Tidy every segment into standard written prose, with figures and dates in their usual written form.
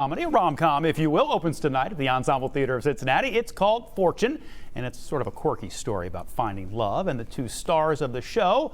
Comedy, a rom-com, if you will, opens tonight at the Ensemble Theatre of Cincinnati. It's called Fortune, and it's sort of a quirky story about finding love. And the two stars of the show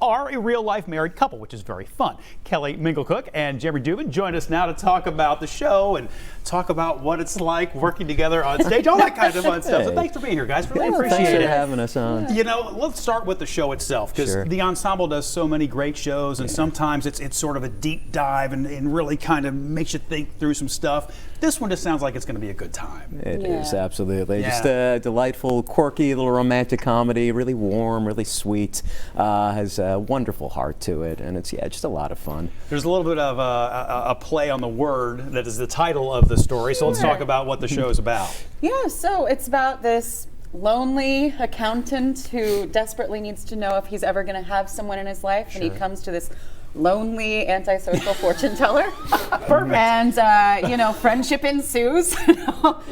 are a real-life married couple, which is very fun. Kelly Mengelkoch and Jeremy Dubin join us now to talk about the show and talk about what it's like working together on stage, all that kind of fun stuff. So thanks for being here, guys. Really appreciate it. Thanks for having us on. You know, let's start with the show itself, because the ensemble does so many great shows, and sometimes it's sort of a deep dive and really kind of makes you think through some stuff. This one just sounds like it's going to be a good time. It is, absolutely. Just a delightful, quirky little romantic comedy, really warm, really sweet, has a wonderful heart to it, and it's just a lot of fun. There's a little bit of a play on the word that is the title of the story, so let's talk about what the show is about. Yeah, so it's about this lonely accountant who desperately needs to know if he's ever going to have someone in his life, and he comes to this lonely antisocial fortune teller. Perfect. And you know, friendship ensues.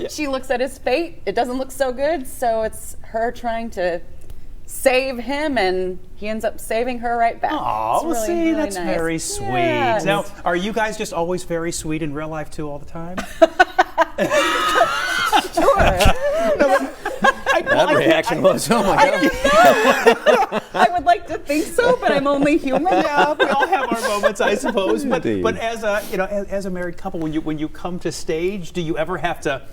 She looks at his fate. It doesn't look so good, so it's her trying to save him, and he ends up saving her right back. Oh, well, see, really that's nice. Very sweet. Yes. Now, are you guys just always very sweet in real life too, all the time? Sure. That reaction was, oh my God. I would like to think so, but I'm only human. Yeah, we all have our moments, I suppose. But as a as a married couple, when you come to stage, do you ever have to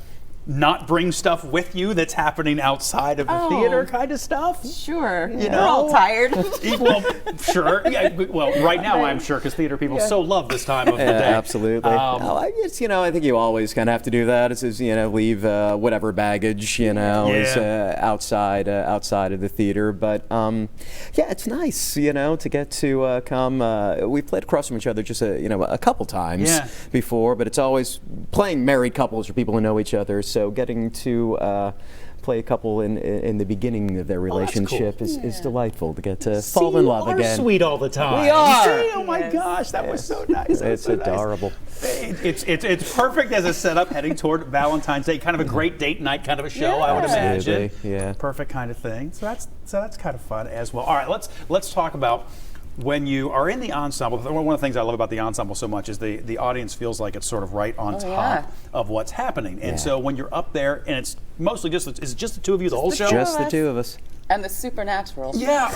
not bring stuff with you that's happening outside of the theater kind of stuff? Sure. You know? We're all tired. Well, sure. Yeah, well, right now I'm sure, because theater people so love this time of the day. Absolutely. I guess, I think you always kind of have to do that. It's just, leave whatever baggage, is outside of the theater. But yeah, it's nice, to get to come. We've played across from each other just a couple times before, but it's always playing married couples or people who know each other. So getting to play a couple in the beginning of their relationship is delightful, to get to fall in love again. We are sweet all the time. We are. See? Oh my gosh, that was so nice. It's adorable. Nice. It's perfect as a setup heading toward Valentine's Day. Kind of a great date night kind of a show, I would imagine. Yeah. Perfect kind of thing. So that's kind of fun as well. All right, let's talk about when you are in the ensemble. One of the things I love about the ensemble so much is the audience feels like it's sort of right on top of what's happening. And so when you're up there, and it's mostly is it just the two of you the whole show? Just the two of us. And the supernatural. Yeah,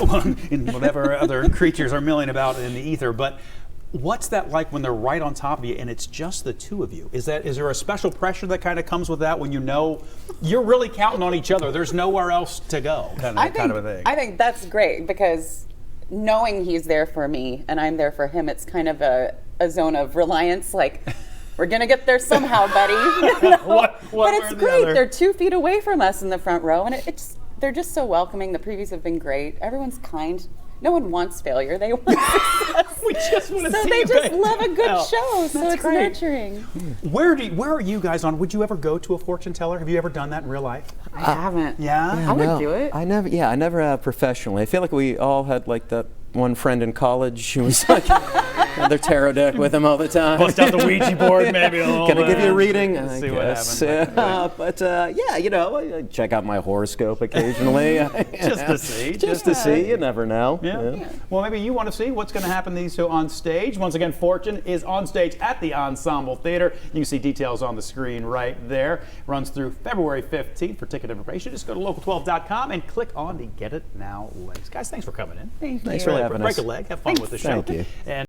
and whatever other creatures are milling about in the ether. But what's that like when they're right on top of you and it's just the two of you? Is there a special pressure that kind of comes with that when you know you're really counting on each other? There's nowhere else to go, kind of a thing. I think that's great, because knowing he's there for me and I'm there for him, it's kind of a zone of reliance, like, we're gonna get there somehow, buddy. But it's great. They're 2 feet away from us in the front row, and they're just so welcoming. The previews have been great. Everyone's kind. No one wants failure. They want success. We just want to see So they you just guys love a good show. So That's it's great. nurturing. Where are you guys on? Would you ever go to a fortune teller? Have you ever done that in real life? I haven't. Yeah? I would do it. I never have professionally. I feel like we all had like that one friend in college who was like had their tarot deck with him all the time. Bust out the Ouija board maybe a little bit. Can I give you a reading? See what happens. But I check out my horoscope occasionally. Just to see. Just to see. You never know. Yeah. Well, maybe you want to see what's going to happen to these two on stage. Once again, Fortune is on stage at the Ensemble Theatre. You can see details on the screen right there. Runs through February 15th. For ticket information, just go to local12.com and click on the Get It Now links. Guys, thanks for coming in. Thank you. Thanks for having us. Break a leg. Have fun with the show. Thank you. And